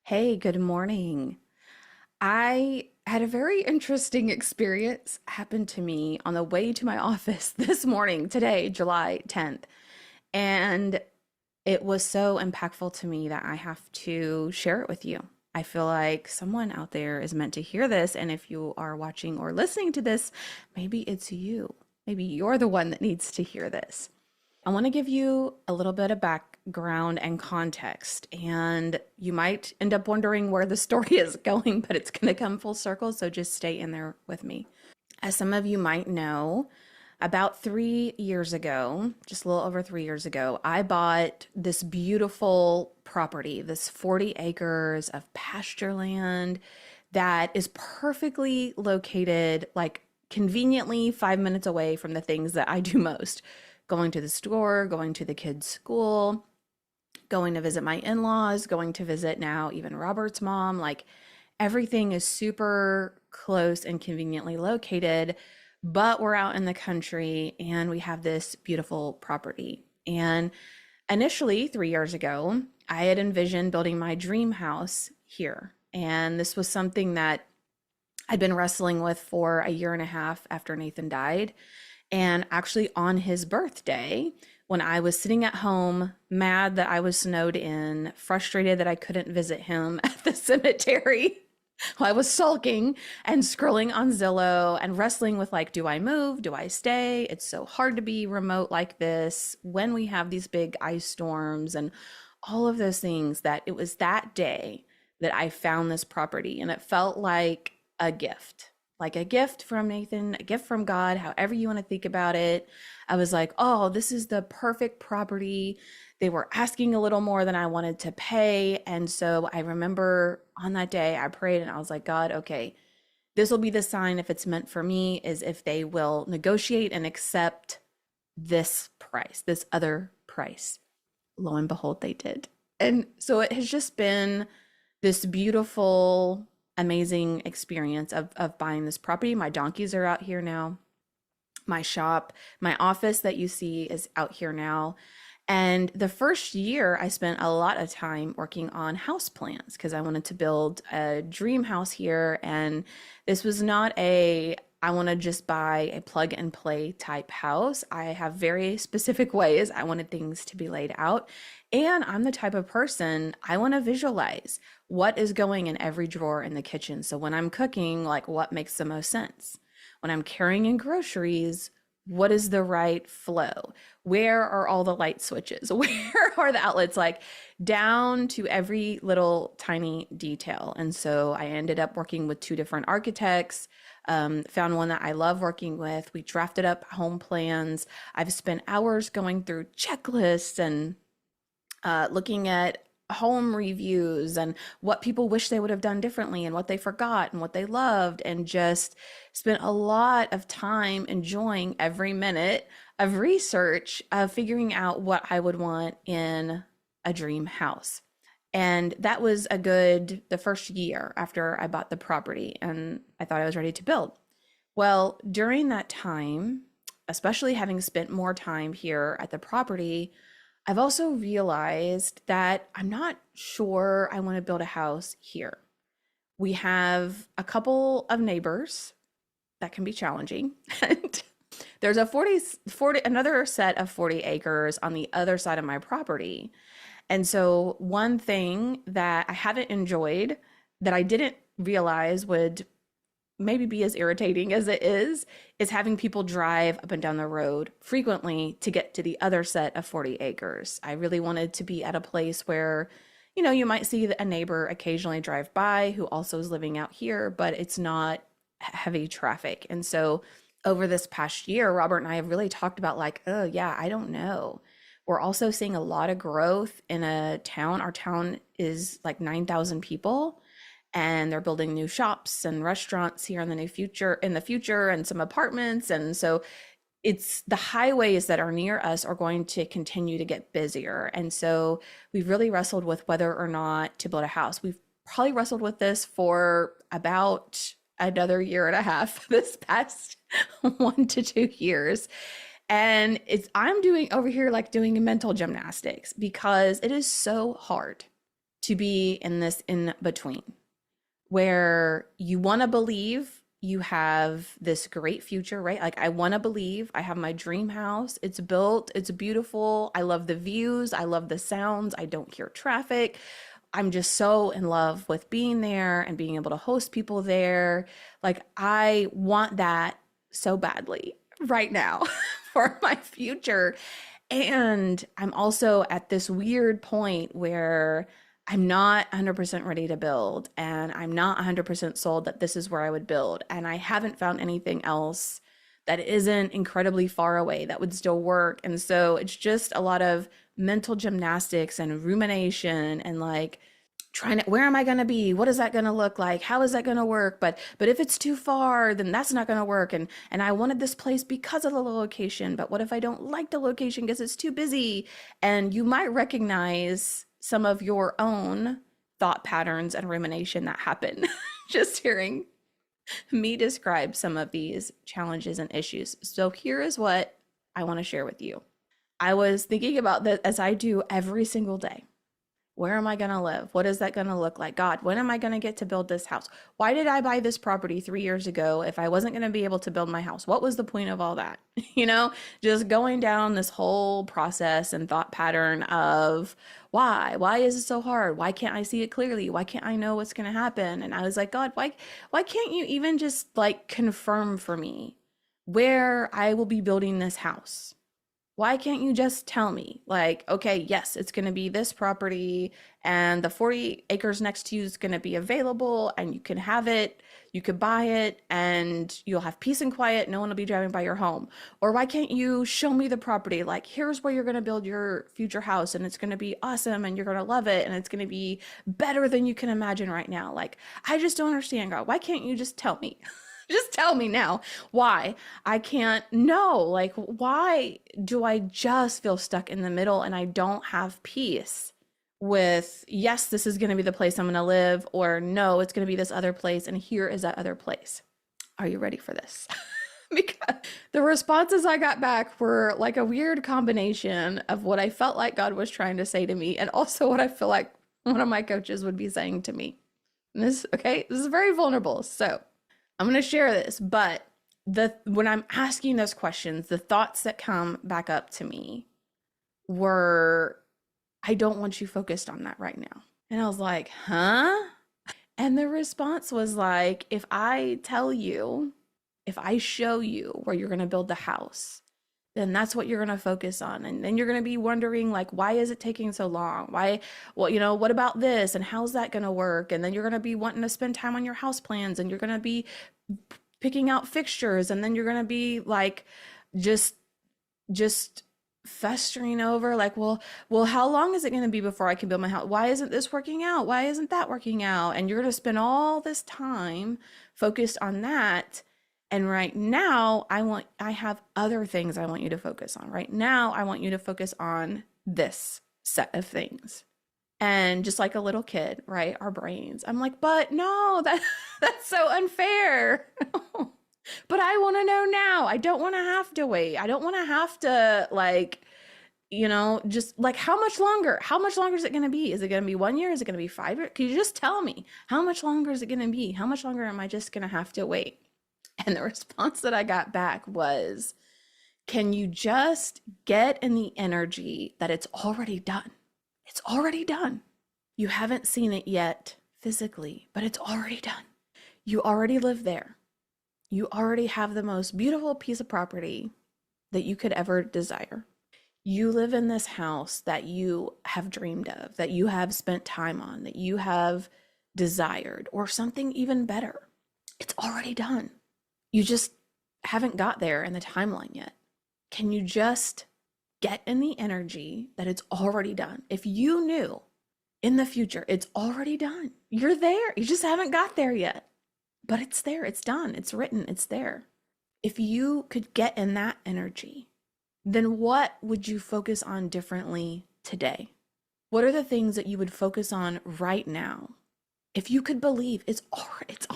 Hey, good morning. I had a very interesting experience happen to me on the way to my office this morning, today, July 10th. And it was so impactful to me that I have to share it with you. I feel like someone out there is meant to hear this. And if you are watching or listening to this, maybe it's you. Maybe you're the one that needs to hear this. I want to give you a little bit of background and context, and you might end up wondering where the story is going, but it's going to come full circle, so just stay in there with me. As some of you might know, about 3 years ago, just a little over 3 years ago, I bought this beautiful property, this 40 acres of pasture land that is perfectly located, like conveniently 5 minutes away from the things that I do most: going to the store, going to the kids' school, going to visit my in laws, going to visit now even Robert's mom. Like everything is super close and conveniently located, but we're out in the country and we have this beautiful property. And initially, 3 years ago, I had envisioned building my dream house here. And this was something that I'd been wrestling with for a year and a half after Nathan died. And actually, on his birthday, when I was sitting at home, mad that I was snowed in, frustrated that I couldn't visit him at the cemetery, I was sulking and scrolling on Zillow and wrestling with, like, do I move? Do I stay? It's so hard to be remote like this when we have these big ice storms and all of those things. That it was that day that I found this property, and it felt like a gift from Nathan, a gift from God, however you want to think about it. I was like, oh, this is the perfect property. They were asking a little more than I wanted to pay. And so I remember on that day, I prayed and I was like, God, okay, this will be the sign if it's meant for me, is if they will negotiate and accept this price, this other price. Lo and behold, they did. And so it has just been this beautiful, amazing experience of buying this property. My donkeys are out here now. My shop, my office that you see is out here now. And the first year, I spent a lot of time working on house plans because I wanted to build a dream house here. And this was not I want to just buy a plug and play type house. I have very specific ways I wanted things to be laid out. And I'm the type of person, I want to visualize what is going in every drawer in the kitchen. So when I'm cooking, like, what makes the most sense? When I'm carrying in groceries, what is the right flow? Where are all the light switches? Where are the outlets? Like, down to every little tiny detail. And so I ended up working with two different architects, found one that I love working with. We drafted up home plans. I've spent hours going through checklists and looking at home reviews and what people wish they would have done differently and what they forgot and what they loved, and just spent a lot of time enjoying every minute of research of figuring out what I would want in a dream house. And that was the first year after I bought the property and I thought I was ready to build. Well, during that time, especially having spent more time here at the property, I've also realized that I'm not sure I want to build a house here. We have a couple of neighbors that can be challenging. And there's a 40 another set of 40 acres on the other side of my property. And so one thing that I haven't enjoyed, that I didn't realize would maybe be as irritating as it is having people drive up and down the road frequently to get to the other set of 40 acres. I really wanted to be at a place where, you might see a neighbor occasionally drive by who also is living out here, but it's not heavy traffic. And so over this past year, Robert and I have really talked about, like, oh yeah, I don't know. We're also seeing a lot of growth in a town. Our town is like 9,000 people, and they're building new shops and restaurants here in the future, and some apartments. And so it's the highways that are near us are going to continue to get busier. And so we've really wrestled with whether or not to build a house. We've probably wrestled with this for about another year and a half, this past 1 to 2 years. And I'm doing over here, like, doing mental gymnastics, because it is so hard to be in this in between where you want to believe you have this great future, right? Like, I want to believe I have my dream house. It's built, it's beautiful. I love the views, I love the sounds. I don't hear traffic. I'm just so in love with being there and being able to host people there. Like, I want that so badly right now for my future. And I'm also at this weird point where I'm not 100% ready to build, and I'm not 100% sold that this is where I would build. And I haven't found anything else that isn't incredibly far away that would still work. And so it's just a lot of mental gymnastics and rumination and like trying to, where am I going to be? What is that going to look like? How is that going to work? But if it's too far, then that's not going to work. And I wanted this place because of the location, but what if I don't like the location because it's too busy? And you might recognize some of your own thought patterns and rumination that happen just hearing me describe some of these challenges and issues. So here is what I want to share with you. I was thinking about this as I do every single day. Where am I going to live? What is that going to look like? God, when am I going to get to build this house? Why did I buy this property 3 years ago if I wasn't going to be able to build my house? What was the point of all that? You know, just going down this whole process and thought pattern of why? Why is it so hard? Why can't I see it clearly? Why can't I know what's going to happen? And I was like, God, why can't you even just like confirm for me where I will be building this house? Why can't you just tell me, like, okay, yes, it's going to be this property and the 40 acres next to you is going to be available and you can have it, you could buy it and you'll have peace and quiet. No one will be driving by your home. Or why can't you show me the property? Like, here's where you're going to build your future house and it's going to be awesome and you're going to love it and it's going to be better than you can imagine right now. Like, I just don't understand, God. Why can't you just tell me? Just tell me now why I can't know. Like, why do I just feel stuck in the middle and I don't have peace with, yes, this is going to be the place I'm going to live, or no, it's going to be this other place, and here is that other place. Are you ready for this? Because the responses I got back were like a weird combination of what I felt like God was trying to say to me and also what I feel like one of my coaches would be saying to me. And this, okay, this is very vulnerable. So I'm going to share this, but when I'm asking those questions, the thoughts that come back up to me were, I don't want you focused on that right now. And I was like, huh? And the response was like, if I tell you, if I show you where you're going to build the house, then that's what you're going to focus on. And then you're going to be wondering, like, why is it taking so long? Why, well, you know, what about this? And how's that going to work? And then you're going to be wanting to spend time on your house plans and you're going to be picking out fixtures. And then you're going to be like, just festering over like, well, how long is it going to be before I can build my house? Why isn't this working out? Why isn't that working out? And you're going to spend all this time focused on that. And right now, I have other things I want you to focus on. Right now, I want you to focus on this set of things. And just like a little kid, right? Our brains. I'm like, but no, that's so unfair. But I want to know now. I don't want to have to wait. I don't want to have to like, you know, just like how much longer? How much longer is it going to be? Is it going to be 1 year? Is it going to be 5 years? Can you just tell me how much longer is it going to be? How much longer am I just going to have to wait? And the response that I got back was, can you just get in the energy that it's already done? It's already done. You haven't seen it yet physically, but it's already done. You already live there. You already have the most beautiful piece of property that you could ever desire. You live in this house that you have dreamed of, that you have spent time on, that you have desired, or something even better. It's already done. You just haven't got there in the timeline yet. Can you just get in the energy that it's already done? If you knew in the future, it's already done. You're there. You just haven't got there yet. But it's there. It's done. It's written. It's there. If you could get in that energy, then what would you focus on differently today? What are the things that you would focus on right now? If you could believe it's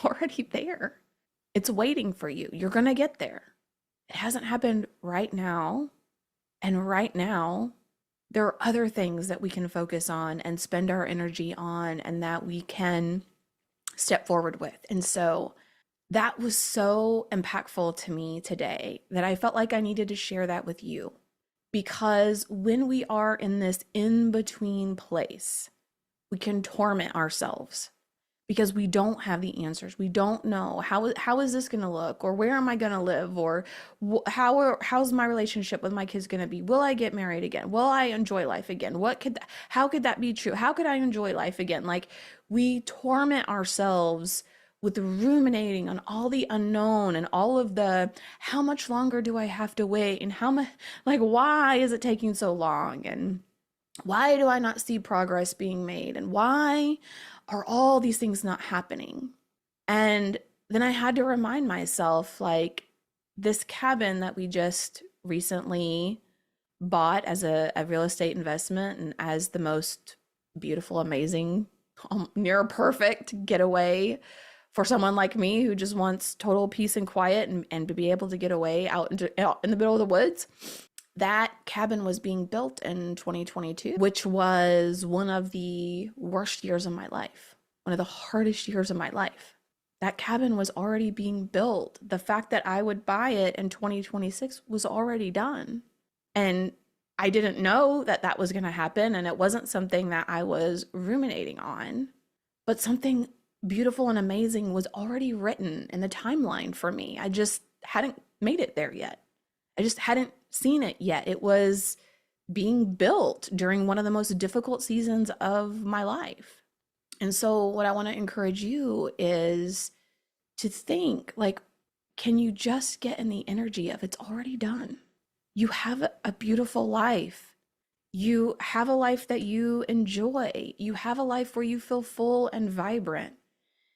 already there. It's waiting for you. You're going to get there. It hasn't happened right now. And right now, there are other things that we can focus on and spend our energy on and that we can step forward with. And so that was so impactful to me today that I felt like I needed to share that with you. Because when we are in this in between place, we can torment ourselves because we don't have the answers. We don't know how is this going to look, or where am I going to live, or how's my relationship with my kids going to be? Will I get married again? Will I enjoy life again? How could that be true? How could I enjoy life again? Like, we torment ourselves with ruminating on all the unknown and all of the how much longer do I have to wait, and how much, like, why is it taking so long, and why do I not see progress being made? And why are all these things not happening? And then I had to remind myself, like, this cabin that we just recently bought as a real estate investment and as the most beautiful, amazing, near perfect getaway for someone like me who just wants total peace and quiet and to be able to get away out in the middle of the woods. That cabin was being built in 2022, which was one of the worst years of my life, one of the hardest years of my life. That cabin was already being built. The fact that I would buy it in 2026 was already done. And I didn't know that that was going to happen. And it wasn't something that I was ruminating on, but something beautiful and amazing was already written in the timeline for me. I just hadn't made it there yet. I just hadn't seen it yet. It was being built during one of the most difficult seasons of my life. And so what I want to encourage you is to think, like, can you just get in the energy of it's already done? You have a beautiful life. You have a life that you enjoy. You have a life where you feel full and vibrant.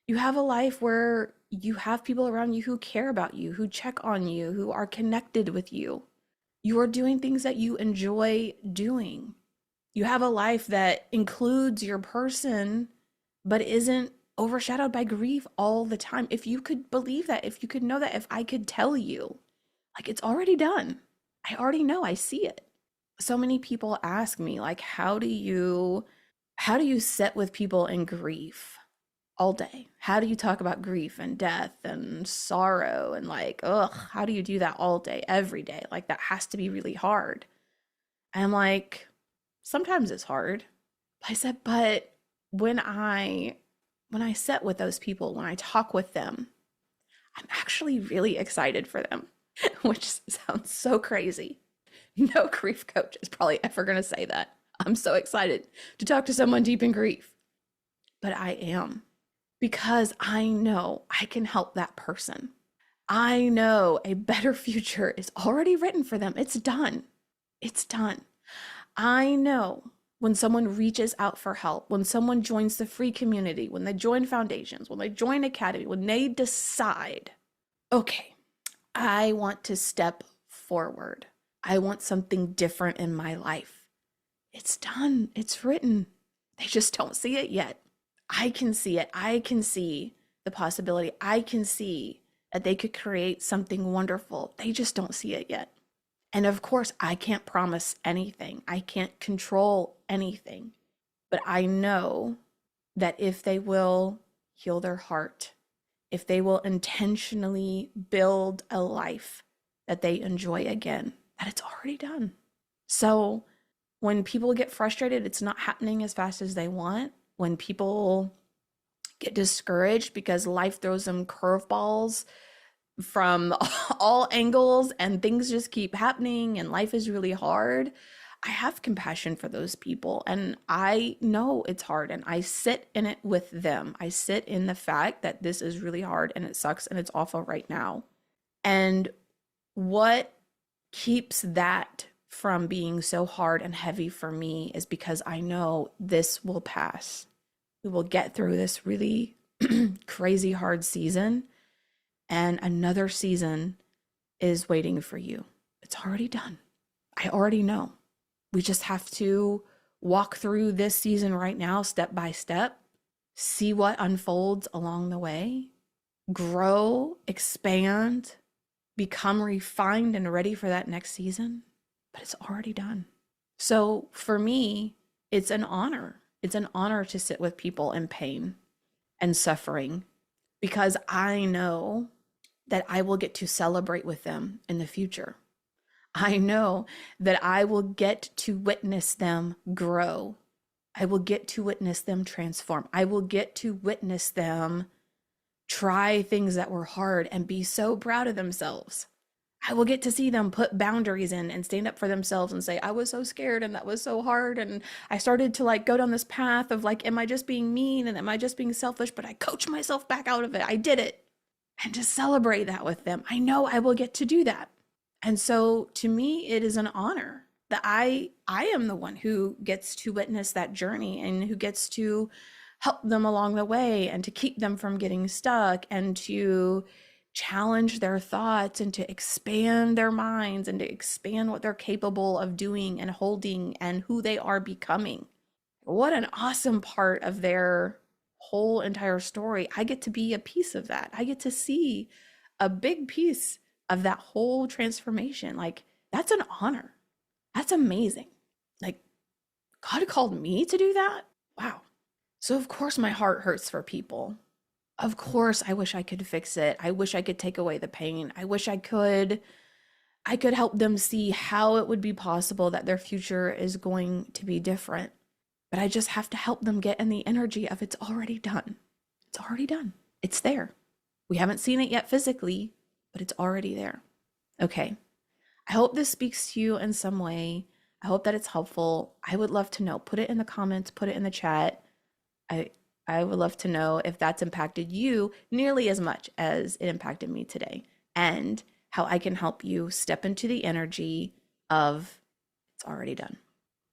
You have a life where you have people around you who care about you, who check on you, who are connected with you. You are doing things that you enjoy doing. You have a life that includes your person, but isn't overshadowed by grief all the time. If you could believe that, if you could know that, if I could tell you, like, it's already done. I already know, I see it. So many people ask me, like, how do you sit with people in grief all day? How do you talk about grief and death and sorrow and, like, ugh, how do you do that all day, every day? Like, that has to be really hard. And I'm like, sometimes it's hard. I said, but when I sit with those people, when I talk with them, I'm actually really excited for them, which sounds so crazy. No grief coach is probably ever going to say that. I'm so excited to talk to someone deep in grief. But I am, because I know I can help that person. I know a better future is already written for them. It's done. It's done. I know when someone reaches out for help, when someone joins the free community, when they join foundations, when they join academy, when they decide, okay, I want to step forward. I want something different in my life. It's done. It's written. They just don't see it yet. I can see it. I can see the possibility. I can see that they could create something wonderful. They just don't see it yet. And of course, I can't promise anything. I can't control anything. But I know that if they will heal their heart, if they will intentionally build a life that they enjoy again, that it's already done. So when people get frustrated, it's not happening as fast as they want. When people get discouraged because life throws them curveballs from all angles and things just keep happening and life is really hard, I have compassion for those people. And I know it's hard and I sit in it with them. I sit in the fact that this is really hard and it sucks and it's awful right now. And what keeps that from being so hard and heavy for me is because I know this will pass. We will get through this really crazy hard season, and another season is waiting for you. It's already done. I already know. We just have to walk through this season right now, step by step, see what unfolds along the way, grow, expand, become refined and ready for that next season. But it's already done. So for me, it's an honor. It's an honor to sit with people in pain and suffering because I know that I will get to celebrate with them in the future. I know that I will get to witness them grow. I will get to witness them transform. I will get to witness them try things that were hard and be so proud of themselves. I will get to see them put boundaries in and stand up for themselves and say, I was so scared and that was so hard. And I started to like go down this path of like, am I just being mean and am I just being selfish? But I coached myself back out of it. I did it. And to celebrate that with them, I know I will get to do that. And so to me, it is an honor that I am the one who gets to witness that journey and who gets to help them along the way and to keep them from getting stuck and to challenge their thoughts and to expand their minds and to expand what they're capable of doing and holding and who they are becoming. What an awesome part of their whole entire story. I get to be a piece of that. I get to see a big piece of that whole transformation. Like, that's an honor. That's amazing. Like, God called me to do that? Wow. So, of course, my heart hurts for people. Of course, I wish I could fix it. I wish I could take away the pain. I wish I could help them see how it would be possible that their future is going to be different. But I just have to help them get in the energy of it's already done. It's already done. It's there. We haven't seen it yet physically, but it's already there. Okay. I hope this speaks to you in some way. I hope that it's helpful. I would love to know. Put it in the comments, put it in the chat. I I would love to know if that's impacted you nearly as much as it impacted me today, and how I can help you step into the energy of it's already done.